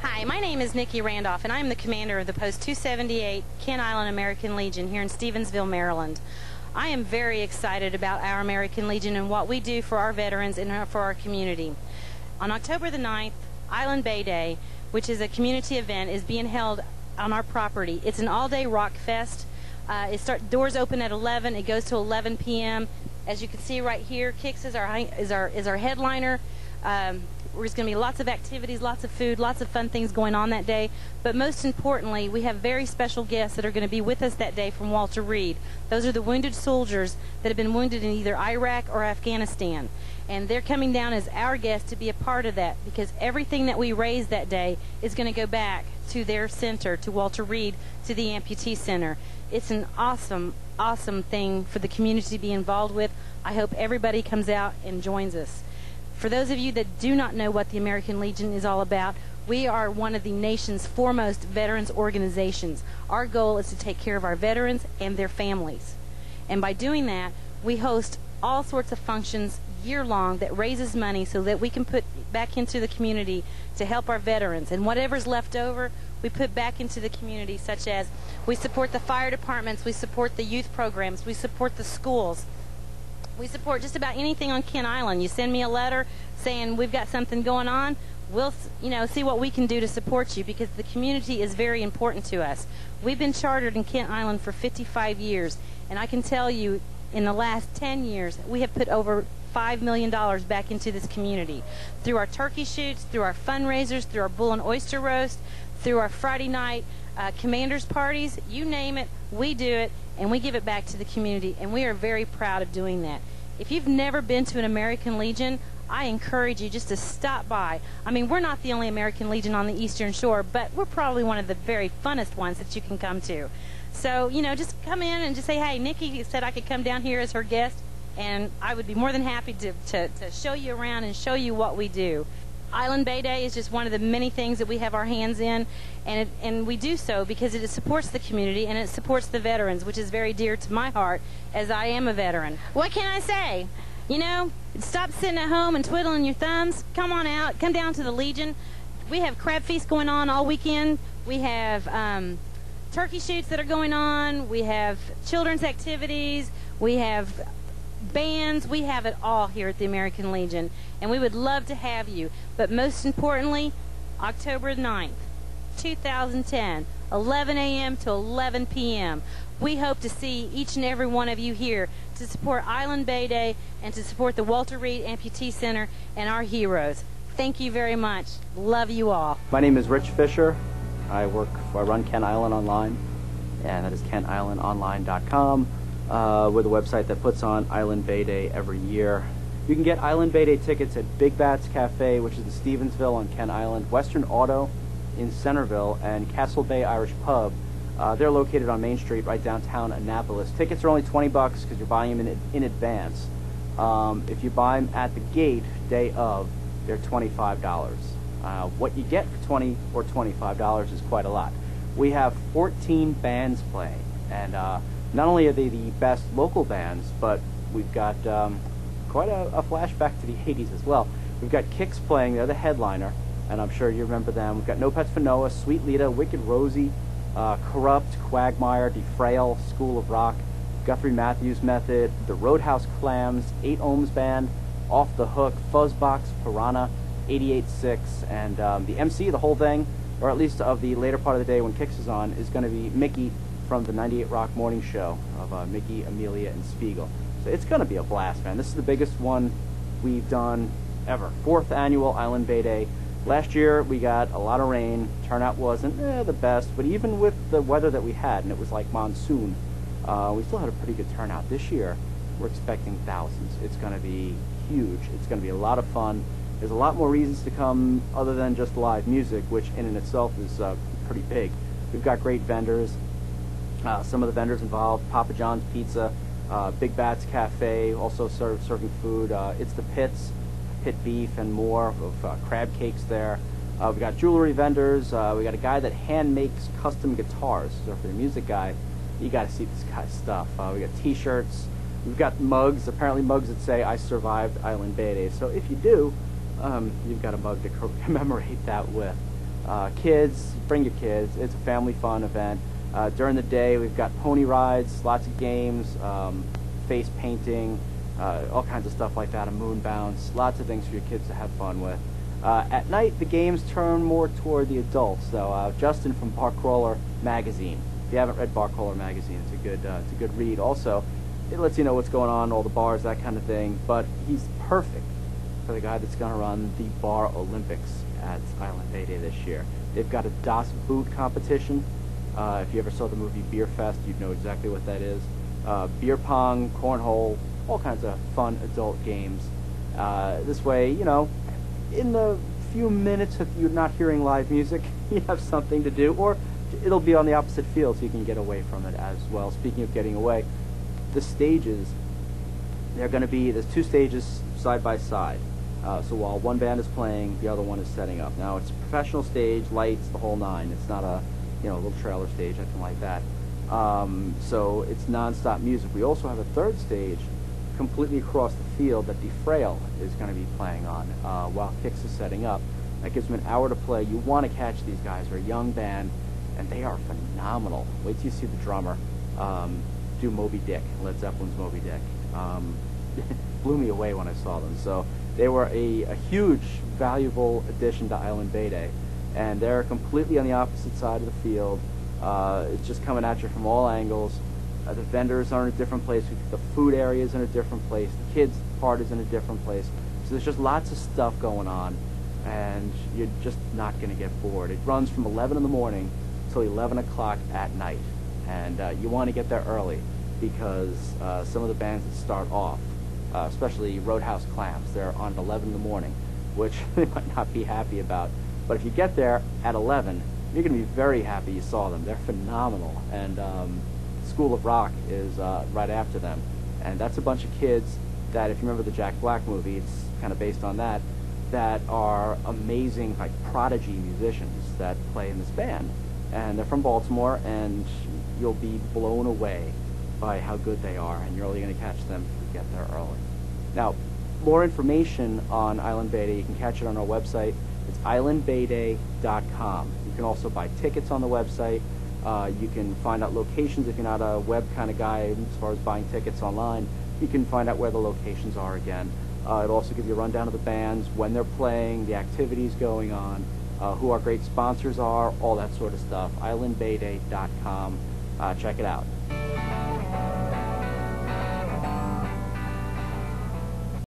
Hi, my name is Nicki Randolph, and I am the commander of the Post 278 Kent Island American Legion here in Stevensville, Maryland. I am very excited about our American Legion and what we do for our veterans and for our community. On October the 9th, Island Bay Day, which is a community event, is being held on our property. It's an all-day rock fest. Doors open at 11. It goes to 11 p.m. As you can see right here, Kix is our headliner. There's going to be lots of activities, lots of food, lots of fun things going on that day. But most importantly, we have very special guests that are going to be with us that day from Walter Reed. Those are the wounded soldiers that have been wounded in either Iraq or Afghanistan. And they're coming down as our guests to be a part of that, because everything that we raise that day is going to go back to their center, to Walter Reed, to the Amputee Center. It's an awesome, awesome thing for the community to be involved with. I hope everybody comes out and joins us. For those of you that do not know what the American Legion is all about, we are one of the nation's foremost veterans organizations. Our goal is to take care of our veterans and their families. And by doing that, we host all sorts of functions year-long that raises money so that we can put back into the community to help our veterans. And whatever's left over, we put back into the community, such as we support the fire departments, we support the youth programs, we support the schools. We support just about anything on Kent Island. You send me a letter saying we've got something going on, we'll see what we can do to support you, because the community is very important to us. We've been chartered in Kent Island for 55 years, and I can tell you in the last 10 years we have put over $5 million back into this community through our turkey shoots, through our fundraisers, through our bull and oyster roast, through our Friday night commanders parties. You name it, we do it, and we give it back to the community, and we are very proud of doing that. If you've never been to an American Legion, I encourage you just to stop by. I mean, we're not the only American Legion on the Eastern Shore, but we're probably one of the very funnest ones that you can come to. So, just come in and just say, hey, Nicki said I could come down here as her guest, and I would be more than happy to show you around and show you what we do. Island Bay Day is just one of the many things that we have our hands in, and we do so because it supports the community and it supports the veterans, which is very dear to my heart, as I am a veteran. What can I say? Stop sitting at home and twiddling your thumbs. Come on out. Come down to the Legion. We have crab feasts going on all weekend. We have turkey shoots that are going on. We have children's activities. We have bands. We have it all here at the American Legion, and we would love to have you. But most importantly, October 9th, 2010, 11 a.m. to 11 p.m. We hope to see each and every one of you here to support Island Bay Day and to support the Walter Reed Amputee Center and our heroes. Thank you very much. Love you all. My name is Rich Fisher. I run Kent Island Online, and that is kentislandonline.com. We're the website that puts on Island Bay Day every year. You can get Island Bay Day tickets at Big Bats Cafe, which is in Stevensville on Kent Island, Western Auto in Centerville, and Castle Bay Irish Pub. They're located on Main Street right downtown Annapolis. Tickets are only $20 because you're buying them in advance. If you buy them at the gate day of, they're $25. What you get for $20 or $25 is quite a lot. We have 14 bands playing, and not only are they the best local bands, but we've got quite a flashback to the 80s as well. We've got Kix playing, they're the headliner, and I'm sure you remember them. We've got No Pets for Noah, Sweet Lita, Wicked Rosie, Corrupt, Quagmire, Defrail, School of Rock, Guthrie Matthews Method, the Roadhouse Clams, 8 Ohms Band, Off the Hook, Fuzzbox, Piranha, 88.6, and the MC, the whole thing, or at least of the later part of the day when Kix is on, is going to be Mickey from the 98 Rock Morning Show of Mickey, Amelia, and Spiegel. So it's going to be a blast, man. This is the biggest one we've done ever. 4th annual Island Bay Day. Last year we got a lot of rain. Turnout wasn't the best, but even with the weather that we had, and it was like monsoon, we still had a pretty good turnout. This year we're expecting thousands. It's going to be huge. It's going to be a lot of fun. There's a lot more reasons to come other than just live music, which in and itself is pretty big. We've got great vendors. Some of the vendors involved: Papa John's Pizza, Big Bats Cafe, also serving food. It's the Pit Beef and more, of crab cakes there. We got jewelry vendors. We got a guy that hand makes custom guitars. So for the music guy, you got to see this guy's stuff. We got T-shirts. We've got mugs. Apparently mugs that say "I survived Island Bay Day." So if you do, you've got a mug to commemorate that with. Kids, bring your kids. It's a family fun event. During the day, we've got pony rides, lots of games, face painting, all kinds of stuff like that, a moon bounce, lots of things for your kids to have fun with. At night, the games turn more toward the adults. So Justin from Bar Crawler Magazine. If you haven't read Bar Crawler Magazine, it's a good read. Also, it lets you know what's going on, all the bars, that kind of thing. But he's perfect for the guy that's going to run the Bar Olympics at Island Bay Day this year. They've got a Das Boot competition. If you ever saw the movie Beer Fest, you'd know exactly what that is. Beer pong, cornhole, all kinds of fun adult games. This way, you know, in the few minutes that you're not hearing live music, you have something to do, or it'll be on the opposite field so you can get away from it as well. Speaking of getting away, the stages, there's 2 stages side by side. So while one band is playing, the other one is setting up. Now it's a professional stage, lights, the whole 9. It's not a little trailer stage, anything like that. So it's non-stop music. We also have a 3rd stage completely across the field that Defrail is going to be playing on while Kix is setting up. That gives them an hour to play. You want to catch these guys. They're a young band, and they are phenomenal. Wait till you see the drummer do Moby Dick, Led Zeppelin's Moby Dick. Blew me away when I saw them. So they were a huge, valuable addition to Island Bay Day, and they're completely on the opposite side of the field. It's just coming at you from all angles. The vendors are in a different place. The food area is in a different place. The kids' part is in a different place. So there's just lots of stuff going on, and you're just not going to get bored. It runs from 11 in the morning till 11 o'clock at night, and you want to get there early because some of the bands that start off, especially Roadhouse Clams, they're on at 11 in the morning, which they might not be happy about. But if you get there at 11, you're going to be very happy you saw them. They're phenomenal, and School of Rock is right after them, and that's a bunch of kids that, if you remember the Jack Black movie, it's kind of based on that are amazing, like prodigy musicians that play in this band, and they're from Baltimore, and you'll be blown away by how good they are, and you're only going to catch them if you get there early. Now, more information on Island Bay Day, you can catch it on our website. It's islandbayday.com. You can also buy tickets on the website. You can find out locations if you're not a web kind of guy as far as buying tickets online. You can find out where the locations are again. It'll also give you a rundown of the bands, when they're playing, the activities going on, who our great sponsors are, all that sort of stuff. islandbayday.com. Check it out.